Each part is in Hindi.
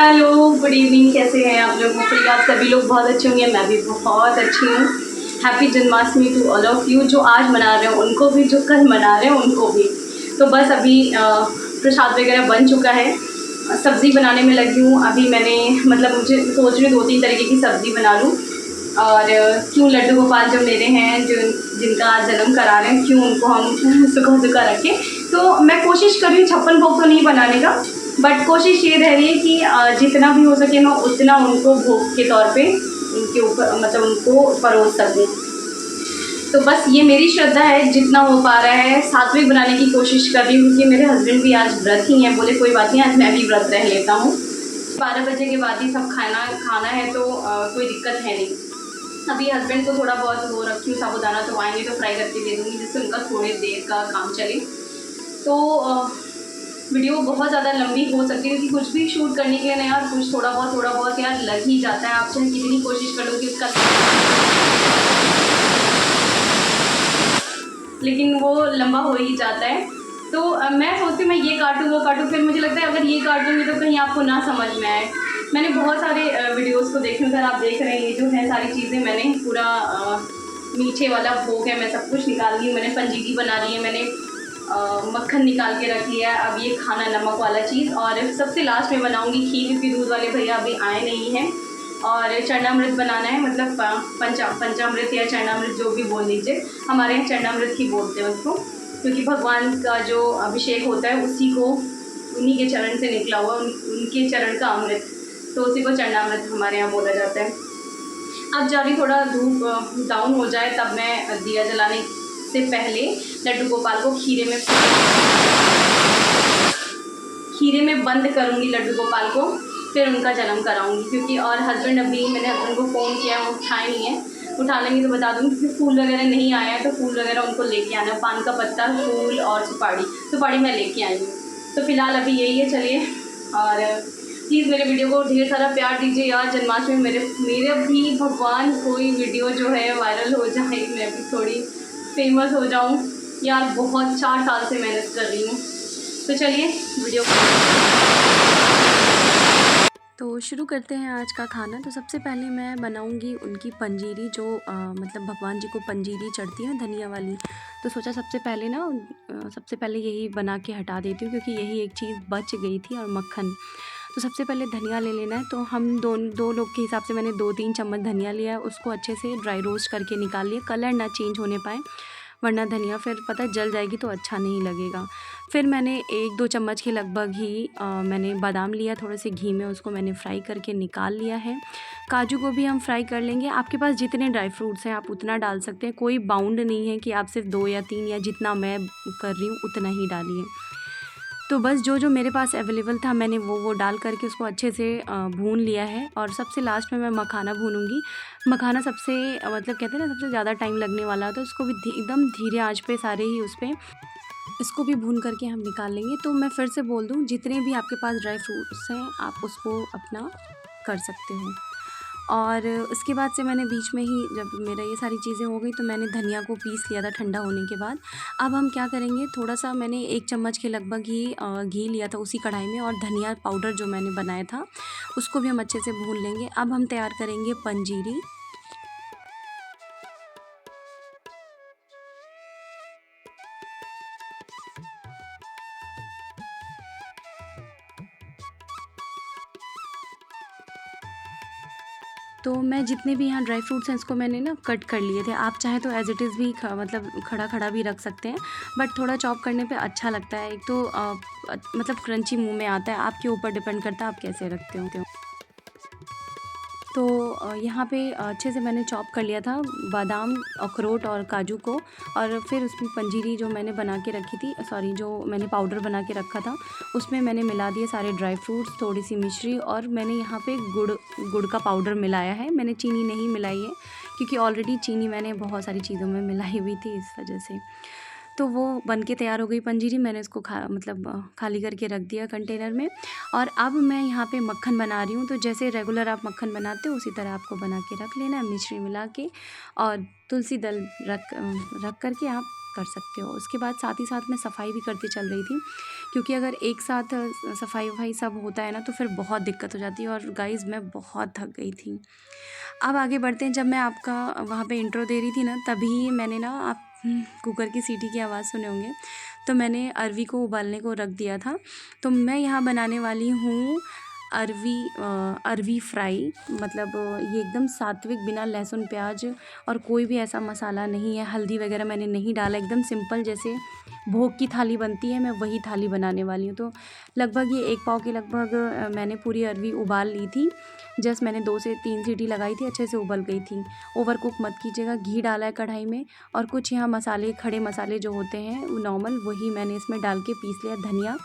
Hello, good evening. कैसे हैं आप लोग? होपफुली आप सभी लोग बहुत अच्छे होंगे। मैं भी बहुत अच्छी हूँ। Happy Janmashtami to all of you, जो आज मना रहे हो उनको भी, जो कल मना रहे हो उनको भी। तो बस अभी प्रसाद वगैरह बन चुका है। सब्ज़ी बनाने में लगी हूँ अभी। मैंने मतलब मुझे सोच रही हूँ 2-3 तरीके की सब्ज़ी बना लूँ। और क्यों लड्डू गोपाल जो मेरे हैं, जो जिनका आज जन्म करा रहे हैं, क्यों उनको हम सुखा सुखा रखें। तो मैं कोशिश कर रही हूँ 56 भोग तो नहीं बनाने का, बट कोशिश ये रह रही है कि जितना भी हो सके मैं उतना उनको भोग के तौर पे उनके ऊपर मतलब उनको परोस सकूँ। तो बस ये मेरी श्रद्धा है, जितना हो पा रहा है सात्विक बनाने की कोशिश कर रही हूँ, क्योंकि मेरे हस्बैंड भी आज व्रत ही हैं। बोले कोई बात नहीं, आज मैं भी व्रत रह लेता हूँ। 12 बजे के बाद ही सब खाना है, तो कोई दिक्कत है नहीं। अभी हस्बैंड को थोड़ा बहुत वो रखी हूँ साबूदाना, तो आएंगे तो फ्राई करके दे दूँगी, जिससे उनका थोड़ी देर का काम चले। तो वीडियो बहुत ज़्यादा लंबी हो सकती है, क्योंकि कुछ भी शूट करने के लिए ना यार कुछ थोड़ा बहुत यार लग ही जाता है। आप चाहे कितनी कोशिश कर लो कि उसका, लेकिन वो लंबा हो ही जाता है। तो मैं सोचती हूँ मैं ये काटूँ वो काटूँ, फिर मुझे लगता है अगर ये काटूँगी तो कहीं आपको ना समझ में आए। मैंने बहुत सारे वीडियोस को देखे, उधर आप देख रहे हैं ये जो है सारी चीज़ें मैंने पूरा मीठे वाला भोग है, मैं सब कुछ निकाल ली हूँ। मैंने पंजीरी बना ली है, मैंने मक्खन निकाल के रख लिया है। अब ये खाना नमक वाला चीज़, और सबसे लास्ट में बनाऊँगी खीर, क्योंकि दूध वाले भैया अभी आए नहीं हैं। और चरणामृत बनाना है, मतलब पंचामृत या चरणामृत जो भी बोल लीजिए। हमारे यहाँ चरणामृत ही बोलते हैं उसको, क्योंकि भगवान का जो अभिषेक होता है उसी को, उन्हीं के चरण से निकला हुआ, उनके चरण का अमृत, तो उसी को चरणामृत हमारे यहाँ बोला जाता है। अब जा रही थोड़ा धूप डाउन हो जाए तब मैं दिया जलाने से पहले लड्डू गोपाल को खीरे में बंद करूँगी लड्डू गोपाल को, फिर उनका जन्म कराऊँगी। क्योंकि और हस्बैंड, अभी मैंने हस्बैंड को फ़ोन किया है, वो उठाए नहीं है। उठा लेंगे तो बता दूँगी, क्योंकि फूल वगैरह नहीं आया है, तो फूल वगैरह उनको लेके आना है। पान का पत्ता, फूल और सुपारी मैं लेके आई हूँ। तो फ़िलहाल अभी यही है, चलिए। और प्लीज़ मेरे वीडियो को ढेर सारा प्यार दीजिए यार। जन्माष्टमी में मेरे भी भगवान कोई वीडियो जो है वायरल हो जाए, मैं भी थोड़ी फेमस हो जाऊँ यार। बहुत 4 साल से मेहनत कर रही हूँ। तो चलिए वीडियो तो शुरू करते हैं आज का खाना। तो सबसे पहले मैं बनाऊंगी उनकी पंजीरी, जो मतलब भगवान जी को पंजीरी चढ़ती है धनिया वाली। तो सोचा सबसे पहले ना सबसे पहले यही बना के हटा देती हूँ, क्योंकि यही एक चीज़ बच गई थी, और मक्खन। तो सबसे पहले धनिया ले लेना है। तो हम दो लोग के हिसाब से मैंने 2-3 चम्मच धनिया लिया है। उसको अच्छे से ड्राई रोस्ट करके निकाल लिया, कलर ना चेंज होने पाए, वरना धनिया फिर पता है जल जाएगी तो अच्छा नहीं लगेगा। फिर मैंने 1-2 चम्मच के लगभग ही मैंने बादाम लिया, थोड़े से घी में उसको मैंने फ्राई करके निकाल लिया है। काजू को भी हम फ्राई कर लेंगे। आपके पास जितने ड्राई फ्रूट्स हैं आप उतना डाल सकते हैं, कोई बाउंड नहीं है कि आप सिर्फ 2 या 3 या जितना मैं कर रही हूँ उतना ही डालिए। तो बस जो मेरे पास अवेलेबल था मैंने वो डाल करके उसको अच्छे से भून लिया है। और सबसे लास्ट में मैं मखाना भूनूंगी। मखाना सबसे मतलब कहते हैं ना सबसे ज़्यादा टाइम लगने वाला है, तो इसको भी एकदम धीरे आंच पे सारे ही उस पर इसको भी भून करके हम निकाल लेंगे। तो मैं फिर से बोल दूँ, जितने भी आपके पास ड्राई फ्रूट्स हैं आप उसको अपना कर सकते हो। और उसके बाद से मैंने बीच में ही, जब मेरा ये सारी चीज़ें हो गई, तो मैंने धनिया को पीस लिया था ठंडा होने के बाद। अब हम क्या करेंगे, थोड़ा सा मैंने 1 चम्मच के लगभग ही घी लिया था उसी कढ़ाई में, और धनिया पाउडर जो मैंने बनाया था उसको भी हम अच्छे से भून लेंगे। अब हम तैयार करेंगे पंजीरी। तो मैं जितने भी यहाँ ड्राई फ्रूट्स हैं इसको मैंने ना कट कर लिए थे। आप चाहे तो एज़ इट इज़ भी मतलब खड़ा भी रख सकते हैं, बट थोड़ा चॉप करने पे अच्छा लगता है। एक तो मतलब क्रंची मुंह में आता है। आपके ऊपर डिपेंड करता है आप कैसे रखते हो। तो यहाँ पे अच्छे से मैंने चॉप कर लिया था बादाम, अखरोट और काजू को। और फिर उसमें पंजीरी जो मैंने बना के रखी थी, सॉरी जो मैंने पाउडर बना के रखा था, उसमें मैंने मिला दिए सारे ड्राई फ्रूट्स, थोड़ी सी मिश्री, और मैंने यहाँ पे गुड़ का पाउडर मिलाया है। मैंने चीनी नहीं मिलाई है, क्योंकि ऑलरेडी चीनी मैंने बहुत सारी चीज़ों में मिलाई हुई थी, इस वजह से। तो वो बन के तैयार हो गई पंजीरी। मैंने इसको खाली करके रख दिया कंटेनर में। और अब मैं यहाँ पे मक्खन बना रही हूँ। तो जैसे रेगुलर आप मक्खन बनाते हो उसी तरह आपको बना के रख लेना है, मिश्री मिला के। और तुलसी दल रख कर के आप कर सकते हो। उसके बाद साथ ही साथ मैं सफाई भी करती चल रही थी, क्योंकि अगर एक साथ सफाई सब होता है ना तो फिर बहुत दिक्कत हो जाती है। और गाइज़ मैं बहुत थक गई थी। अब आगे बढ़ते हैं। जब मैं आपका वहाँ पे इंट्रो दे रही थी ना, तभी मैंने ना आप कुकर की सीटी की आवाज़ सुने होंगे, तो मैंने अरवी को उबालने को रख दिया था। तो मैं यहाँ बनाने वाली हूँ अरवी फ्राई। मतलब ये एकदम सात्विक, बिना लहसुन प्याज और कोई भी ऐसा मसाला नहीं है, हल्दी वगैरह मैंने नहीं डाला, एकदम सिंपल जैसे भोग की थाली बनती है मैं वही थाली बनाने वाली हूँ। तो लगभग ये 1 पाव के लगभग मैंने पूरी अरवी उबाल ली थी। जस्ट मैंने 2 से 3 सीटी लगाई थी, अच्छे से उबल गई थी। ओवर कुक मत कीजिएगा। घी डाला है कढ़ाई में, और कुछ यहाँ मसाले, खड़े मसाले जो होते हैं नॉर्मल, वही मैंने इसमें डाल के पीस लिया, धनिया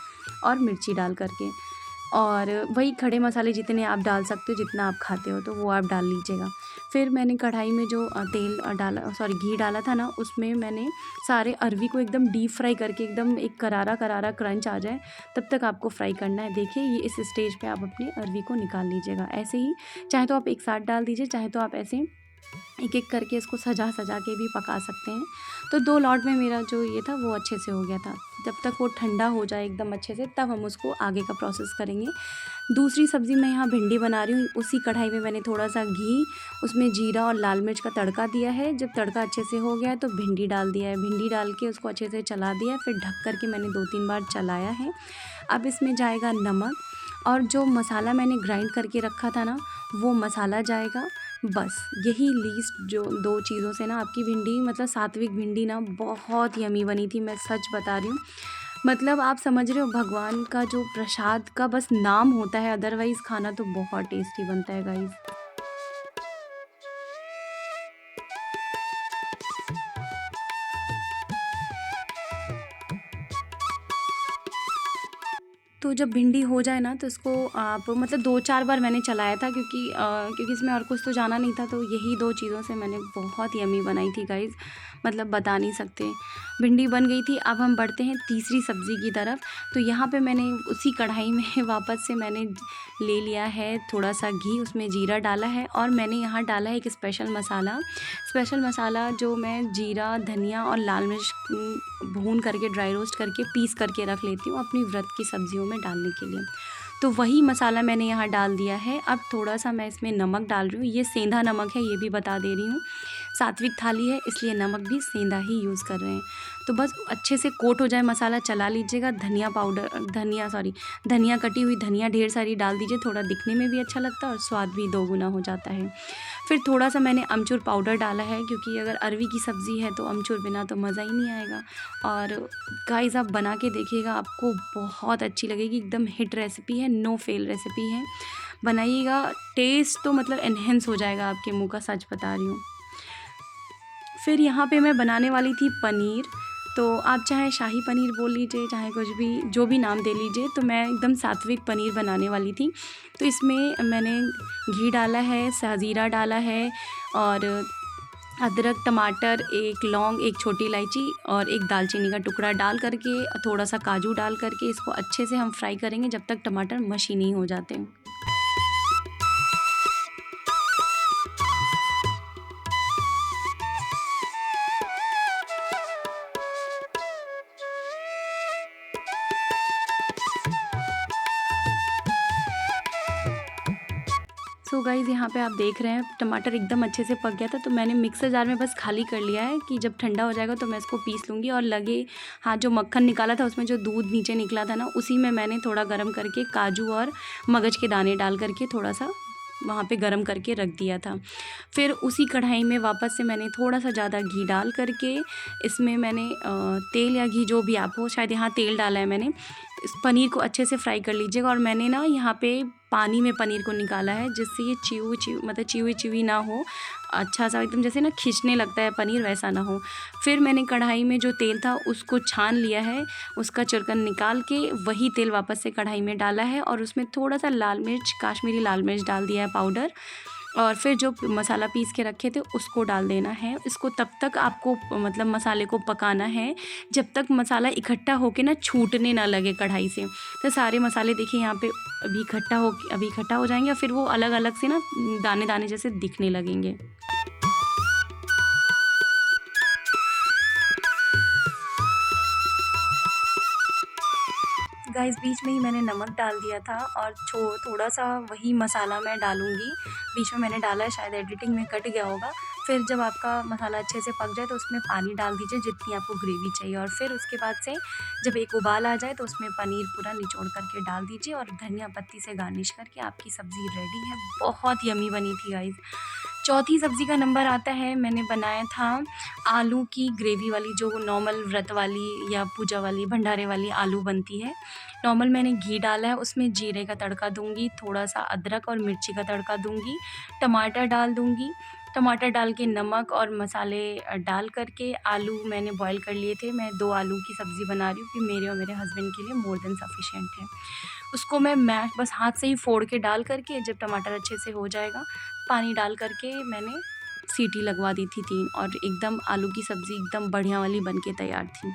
और मिर्ची डाल करके। और वही खड़े मसाले जितने आप डाल सकते हो, जितना आप खाते हो तो वो आप डाल लीजिएगा। फिर मैंने कढ़ाई में जो घी डाला था ना, उसमें मैंने सारे अरवी को एकदम डीप फ्राई करके, एकदम एक करारा करारा क्रंच आ जाए तब तक आपको फ्राई करना है। देखिए ये इस स्टेज पे आप अपनी अरवी को निकाल लीजिएगा। ऐसे ही चाहे तो आप एक साथ डाल दीजिए, चाहे तो आप ऐसे एक एक करके इसको सजा सजा के भी पका सकते हैं। तो 2 लॉट में मेरा जो ये था वो अच्छे से हो गया था। जब तक वो ठंडा हो जाए एकदम अच्छे से, तब हम उसको आगे का प्रोसेस करेंगे। दूसरी सब्ज़ी मैं यहाँ भिंडी बना रही हूँ। उसी कढ़ाई में मैंने थोड़ा सा घी, उसमें जीरा और लाल मिर्च का तड़का दिया है। जब तड़का अच्छे से हो गया है तो भिंडी डाल दिया है। भिंडी डाल के उसको अच्छे से चला दिया है, फिर ढक कर के मैंने 2-3 बार चलाया है। अब इसमें जाएगा नमक, और जो मसाला मैंने ग्राइंड करके रखा था ना, वो मसाला जाएगा। बस यही लीस्ट जो 2 चीज़ों से ना आपकी भिंडी, मतलब सात्विक भिंडी ना बहुत यम्मी बनी थी, मैं सच बता रही हूँ। मतलब आप समझ रहे हो, भगवान का जो प्रसाद का बस नाम होता है, अदरवाइज़ खाना तो बहुत टेस्टी बनता है गाइज़। तो जब भिंडी हो जाए ना तो इसको आप, मतलब 2-4 बार मैंने चलाया था, क्योंकि इसमें और कुछ तो जाना नहीं था। तो यही 2 चीज़ों से मैंने बहुत यम्मी बनाई थी गाइज़, मतलब बता नहीं सकते। भिंडी बन गई थी। अब हम बढ़ते हैं तीसरी सब्ज़ी की तरफ। तो यहाँ पे मैंने उसी कढ़ाई में वापस से मैंने ले लिया है थोड़ा सा घी, उसमें जीरा डाला है, और मैंने यहाँ डाला है एक स्पेशल मसाला जो मैं जीरा, धनिया और लाल मिर्च भून करके, ड्राई रोस्ट करके, पीस करके रख लेती हूँ अपनी व्रत की सब्जियों में डालने के लिए। तो वही मसाला मैंने यहाँ डाल दिया है। अब थोड़ा सा मैं इसमें नमक डाल रही हूँ। ये सेंधा नमक है, ये भी बता दे रही हूँ। सात्विक थाली है इसलिए नमक भी सेंधा ही यूज़ कर रहे हैं। तो बस अच्छे से कोट हो जाए मसाला, चला लीजिएगा। धनिया, कटी हुई धनिया ढेर सारी डाल दीजिए, थोड़ा दिखने में भी अच्छा लगता है और स्वाद भी दोगुना हो जाता है। फिर थोड़ा सा मैंने अमचूर पाउडर डाला है, क्योंकि अगर अरवी की सब्ज़ी है तो अमचूर बिना तो मज़ा ही नहीं आएगा। और गाइस आप बना के देखिएगा, आपको बहुत अच्छी लगेगी। एकदम हिट रेसिपी है, नो फेल रेसिपी है। बनाइएगा, टेस्ट तो मतलब एनहेंस हो जाएगा आपके मुँह का, सच बता रही हूँ। फिर यहाँ पे मैं बनाने वाली थी पनीर। तो आप चाहे शाही पनीर बोल लीजिए, चाहे कुछ भी, जो भी नाम दे लीजिए। तो मैं एकदम सात्विक पनीर बनाने वाली थी। तो इसमें मैंने घी डाला है, साजीरा डाला है, और अदरक, टमाटर, 1 लौंग, 1 छोटी इलायची और 1 दालचीनी का टुकड़ा डाल करके, थोड़ा सा काजू डाल करके इसको अच्छे से हम फ्राई करेंगे जब तक टमाटर मशी नहीं हो जाते हैं। सो गाइज़ यहाँ पे आप देख रहे हैं टमाटर एकदम अच्छे से पक गया था। तो मैंने मिक्सर जार में बस खाली कर लिया है कि जब ठंडा हो जाएगा तो मैं इसको पीस लूँगी। और हाँ, जो मक्खन निकाला था उसमें जो दूध नीचे निकला था ना, उसी में मैंने थोड़ा गरम करके काजू और मगज के दाने डाल करके थोड़ा सा वहाँ पे गरम करके रख दिया था। फिर उसी कढ़ाई में वापस से मैंने थोड़ा सा ज़्यादा घी डाल करके, इसमें मैंने तेल या घी जो भी आप हो, शायद यहाँ तेल डाला है मैंने। इस पनीर को अच्छे से फ्राई कर लीजिएगा। और मैंने ना यहाँ पे पानी में पनीर को निकाला है, जिससे ये चिवी ना हो, अच्छा सा एकदम जैसे ना खिंचने लगता है पनीर, वैसा ना हो। फिर मैंने कढ़ाई में जो तेल था उसको छान लिया है, उसका चुरकन निकाल के वही तेल वापस से कढ़ाई में डाला है, और उसमें थोड़ा सा लाल मिर्च, काश्मीरी लाल मिर्च डाल दिया है पाउडर। और फिर जो मसाला पीस के रखे थे उसको डाल देना है। इसको तब तक आपको मतलब मसाले को पकाना है जब तक मसाला इकट्ठा होके ना छूटने ना लगे कढ़ाई से। तो सारे मसाले देखिए यहाँ पे अभी इकट्ठा हो जाएंगे, और फिर वो अलग अलग से ना दाने दाने जैसे दिखने लगेंगे। गाइस बीच में ही मैंने नमक डाल दिया था और थोड़ा सा वही मसाला मैं डालूँगी। बीच में मैंने डाला है, शायद एडिटिंग में कट गया होगा। फिर जब आपका मसाला अच्छे से पक जाए तो उसमें पानी डाल दीजिए जितनी आपको ग्रेवी चाहिए, और फिर उसके बाद से जब एक उबाल आ जाए तो उसमें पनीर पूरा निचोड़ करके डाल दीजिए और धनिया पत्ती से गार्निश करके आपकी सब्ज़ी रेडी है। बहुत यम्मी बनी थी गाइस। चौथी सब्ज़ी का नंबर आता है, मैंने बनाया था आलू की ग्रेवी वाली, जो नॉर्मल व्रत वाली या पूजा वाली भंडारे वाली आलू बनती है। नॉर्मल मैंने घी डाला है, उसमें जीरे का तड़का दूँगी, थोड़ा-सा अदरक और मिर्ची का तड़का दूँगी, टमाटर डाल दूँगी। टमाटर डाल के नमक और मसाले डाल करके आलू मैंने बॉयल कर लिए थे। मैं 2 आलू की सब्ज़ी बना रही हूँ कि मेरे और मेरे हस्बैंड के लिए मोर देन सफिशिएंट है। उसको मैं मैश बस हाथ से ही फोड़ के डाल करके, जब टमाटर अच्छे से हो जाएगा, पानी डाल करके मैंने सीटी लगवा दी थी 3, और एकदम आलू की सब्ज़ी एकदम बढ़िया वाली बन के तैयार थी।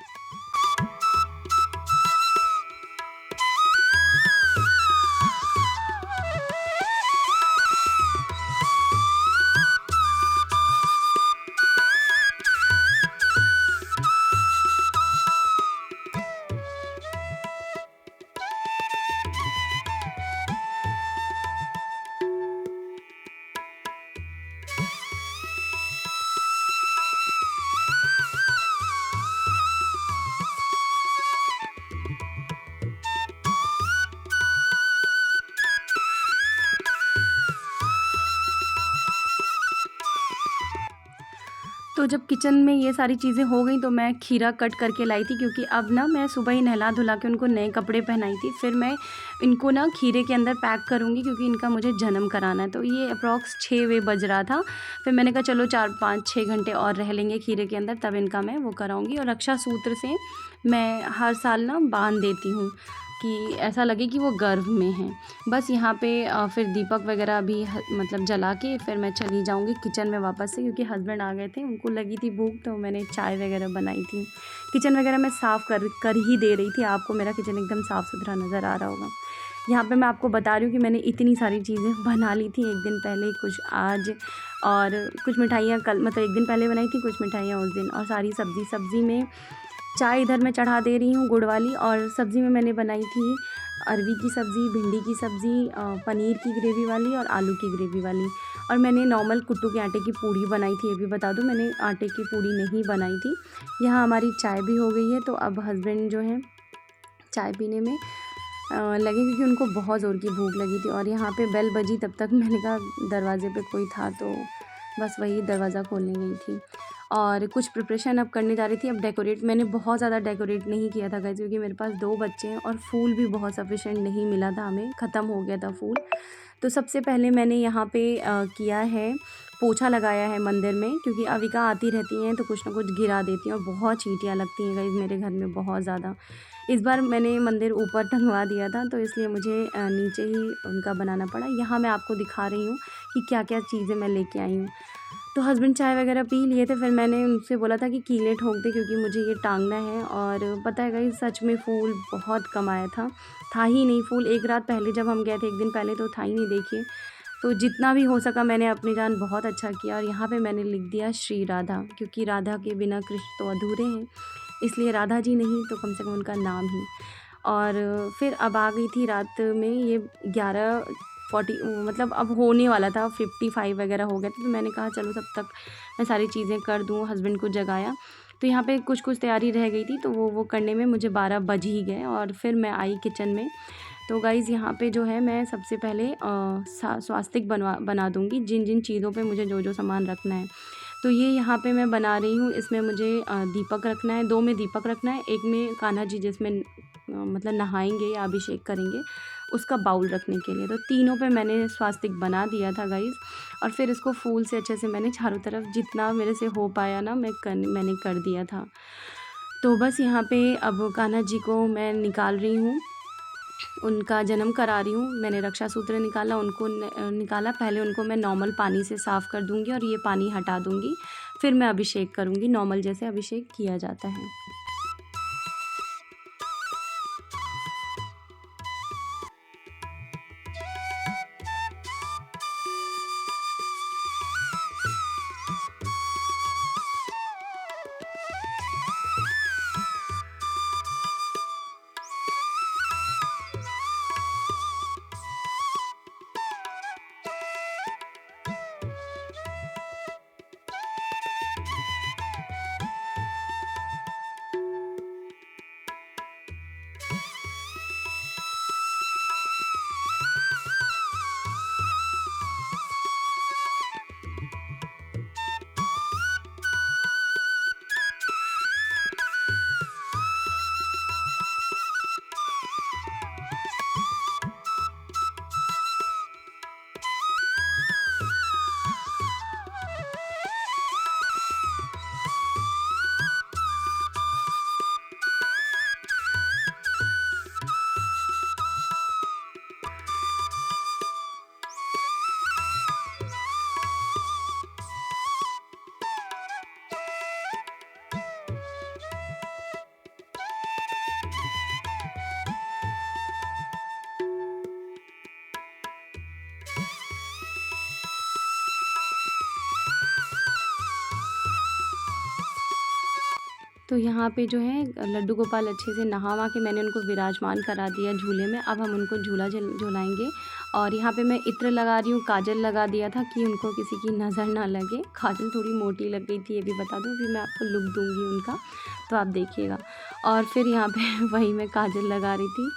तो जब किचन में ये सारी चीज़ें हो गई तो मैं खीरा कट करके लाई थी, क्योंकि अब ना मैं सुबह ही नहला धुला के उनको नए कपड़े पहनाई थी। फिर मैं इनको ना खीरे के अंदर पैक करूँगी, क्योंकि इनका मुझे जन्म कराना है। तो ये अप्रॉक्स 6 वे बज रहा था। फिर मैंने कहा चलो 4 5 6 घंटे और रह लेंगे खीरे के अंदर, तब इनका मैं वो कराऊँगी। और रक्षा सूत्र से मैं हर साल ना बांध देती हूँ कि ऐसा लगे कि वो गर्भ में हैं। बस यहाँ पे फिर दीपक वगैरह भी मतलब जला के फिर मैं चली जाऊँगी किचन में वापस से, क्योंकि हस्बैंड आ गए थे, उनको लगी थी भूख, तो मैंने चाय वगैरह बनाई थी। किचन वगैरह मैं साफ़ कर ही दे रही थी। आपको मेरा किचन एकदम साफ़ सुथरा नज़र आ रहा होगा। यहाँ पे मैं आपको बता रही हूँ कि मैंने इतनी सारी चीज़ें बना ली थी, एक दिन पहले कुछ आज, और कुछ मिठाइयाँ कल, मतलब एक दिन पहले बनाई थी कुछ मिठाइयाँ उस दिन, और सारी सब्ज़ी में चाय इधर मैं चढ़ा दे रही हूँ गुड़ वाली। और सब्ज़ी में मैंने बनाई थी अरवी की सब्ज़ी, भिंडी की सब्ज़ी, पनीर की ग्रेवी वाली और आलू की ग्रेवी वाली। और मैंने नॉर्मल कुट्टू के आटे की पूड़ी बनाई थी, ये भी बता दूँ, मैंने आटे की पूड़ी नहीं बनाई थी। यहाँ हमारी चाय भी हो गई है, तो अब हस्बैंड जो हैं चाय पीने में लगे, क्योंकि उनको बहुत ज़ोर की भूख लगी थी। और यहाँ पे बेल बजी, तब तक मैंने कहा दरवाज़े पे कोई था, तो बस वही दरवाज़ा खोलने गई थी। और कुछ प्रिपरेशन अब करने जा रही थी। अब डेकोरेट मैंने बहुत ज़्यादा डेकोरेट नहीं किया था गाइस, क्योंकि मेरे पास 2 बच्चे हैं और फूल भी बहुत सफिशिएंट नहीं मिला था हमें, ख़त्म हो गया था फूल। तो सबसे पहले मैंने यहाँ पे किया है, पोछा लगाया है मंदिर में, क्योंकि अविका आती रहती हैं तो कुछ ना कुछ गिरा देती हैं और बहुत चींटियाँ लगती हैं गाइस मेरे घर में, बहुत ज़्यादा। इस बार मैंने मंदिर ऊपर टंगवा दिया था, तो इसलिए मुझे नीचे ही उनका बनाना पड़ा। यहाँ मैं आपको दिखा रही हूँ कि क्या-क्या चीज़ें मैं लेके आई हूँ। तो हस्बैंड चाय वगैरह पी लिए थे, फिर मैंने उनसे बोला था कि कीले ठोक दे, क्योंकि मुझे ये टांगना है। और पता है गाइस, सच में फूल बहुत कम आया था ही नहीं फूल। एक रात पहले जब हम गए थे, एक दिन पहले, तो था ही नहीं, देखिए। तो जितना भी हो सका मैंने अपनी जान बहुत अच्छा किया। और यहाँ पे मैंने लिख दिया श्री राधा, क्योंकि राधा के बिना कृष्ण तो अधूरे हैं, इसलिए राधा जी नहीं तो कम से कम उनका नाम ही। और फिर अब आ गई थी रात में ये 11:40, मतलब अब होने वाला था, 55 वगैरह हो गया था। तो मैंने कहा चलो तब तक मैं सारी चीज़ें कर दूँ, हस्बैंड को जगाया। तो यहाँ पे कुछ तैयारी रह गई थी, तो वो करने में मुझे 12 बज ही गए। और फिर मैं आई किचन में। तो गाइज़ यहाँ पे जो है, मैं सबसे पहले स्वास्तिक बना दूँगी, जिन जिन चीज़ों पे मुझे जो सामान रखना है। तो ये यहाँ पे मैं बना रही हूँ। इसमें मुझे दीपक रखना है, 2 में दीपक रखना है, एक में कान्हा जी जिसमें मतलब नहाएंगे या अभिषेक करेंगे, उसका बाउल रखने के लिए। तो तीनों पे मैंने स्वास्तिक बना दिया था गाइज़। और फिर इसको फूल से अच्छे से मैंने चारों तरफ जितना मेरे से हो पाया ना, मैंने कर दिया था। तो बस यहाँ पे अब कान्हा जी को मैं निकाल रही हूँ, उनका जन्म करा रही हूँ। मैंने रक्षा सूत्र निकाला, उनको निकाला। पहले उनको मैं नॉर्मल पानी से साफ़ कर दूँगी और ये पानी हटा दूँगी। फिर मैं अभिषेक करूँगी, नॉर्मल जैसे अभिषेक किया जाता है। तो यहाँ पे जो है लड्डू गोपाल अच्छे से नहा वहा के मैंने उनको विराजमान करा दिया झूले में। अब हम उनको झूला झुलाएंगे। और यहाँ पे मैं इत्र लगा रही हूँ, काजल लगा दिया था कि उनको किसी की नज़र ना लगे। काजल थोड़ी मोटी लग गई थी, ये भी बता दूँ, फिर मैं आपको लुक दूँगी उनका, तो आप देखिएगा। और फिर यहाँ पे वही मैं काजल लगा रही थी,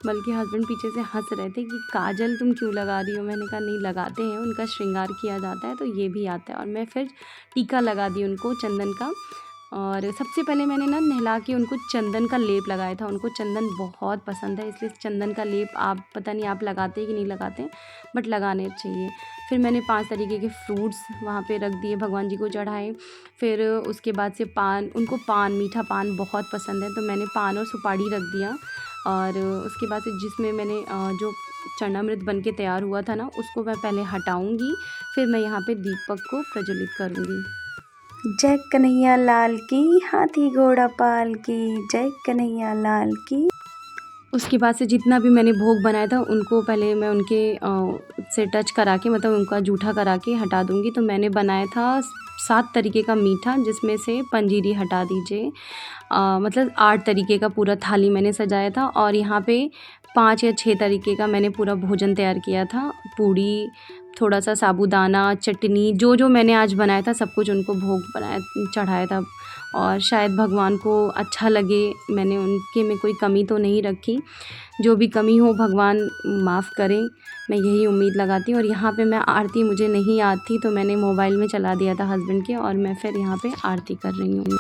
बल्कि हस्बैंड पीछे से हंस रहे थे कि काजल तुम क्यों लगा रही हो। मैंने कहा नहीं, लगाते हैं, उनका श्रृंगार किया जाता है, तो ये भी आता है। और मैं फिर टीका लगा दी उनको चंदन का। और सबसे पहले मैंने ना नहला के उनको चंदन का लेप लगाया था। उनको चंदन बहुत पसंद है, इसलिए चंदन का लेप आप पता नहीं आप लगाते हैं कि नहीं लगाते, बट लगाने चाहिए। फिर मैंने 5 तरीके के फ्रूट्स वहाँ पे रख दिए, भगवान जी को चढ़ाए। फिर उसके बाद से पान, उनको पान, मीठा पान बहुत पसंद है, तो मैंने पान और सुपारी रख दिया। और उसके बाद से जिसमें मैंने जो चरणामृत बन के तैयार हुआ था ना, उसको मैं पहले हटाऊँगी, फिर मैं यहाँ पे दीपक को प्रज्वलित करूँगी। जय कन्हैया लाल की, हाथी घोड़ा पाल की, जय कन्हैया लाल की। उसके बाद से जितना भी मैंने भोग बनाया था उनको पहले मैं उनके से टच करा के, मतलब उनका जूठा करा के हटा दूँगी। तो मैंने बनाया था 7 तरीके का मीठा, जिसमें से पंजीरी हटा दीजिए। मतलब 8 तरीके का पूरा थाली मैंने सजाया था। और यहाँ पे 5 या 6 तरीके का मैंने पूरा भोजन तैयार किया था। पूड़ी, थोड़ा सा साबूदाना, चटनी, जो जो मैंने आज बनाया था सब कुछ उनको भोग बनाया, चढ़ाया था। और शायद भगवान को अच्छा लगे, मैंने उनके में कोई कमी तो नहीं रखी। जो भी कमी हो भगवान माफ़ करें, मैं यही उम्मीद लगाती हूँ। और यहाँ पे मैं आरती मुझे नहीं याद थी, तो मैंने मोबाइल में चला दिया था हस्बैंड के, और मैं फिर यहाँ पे आरती कर रही हूँ।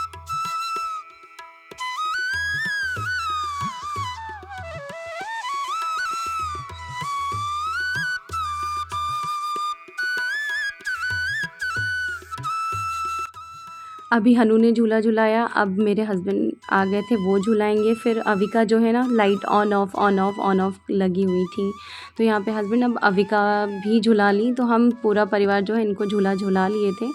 अभी हनु ने झूला झुलाया, अब मेरे हस्बैंड आ गए थे, वो झुलाएंगे। फिर अविका जो है ना, light on off on off on off लगी हुई थी, तो यहाँ पे हस्बैंड अब अविका भी झुला ली। तो हम पूरा परिवार जो है इनको झूला झुला लिए थे।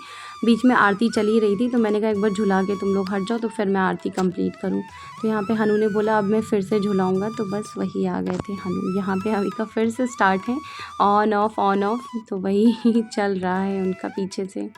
बीच में आरती चली रही थी, तो मैंने कहा एक बार झुला के तुम लोग हट जाओ, तो फिर मैं आरती कंप्लीट करूँ। तो यहाँ पे हनु ने बोला अब मैं फिर से झुलाऊँगा, तो बस वही आ गए थे हनु। यहाँ पे अविका फिर से स्टार्ट है, ऑन ऑफ, तो वही चल रहा है उनका पीछे से।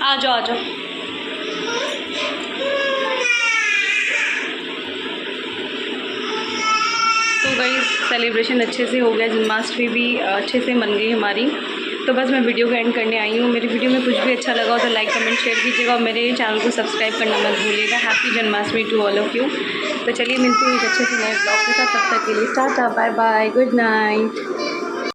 आ जाओ। तो गाइस सेलिब्रेशन अच्छे से हो गया, जन्माष्टमी भी अच्छे से मन गई हमारी। तो बस मैं वीडियो को एंड करने आई हूँ। मेरी वीडियो में कुछ भी अच्छा लगा हो तो लाइक कमेंट शेयर कीजिएगा, और मेरे चैनल को सब्सक्राइब करना मत भूलिएगा। Happy Janmashtami to all of you. तो चलिए मिलती हूँ एक अच्छे से नए ब्लॉग के साथ, तब तक के लिए tata, bye bye, good night.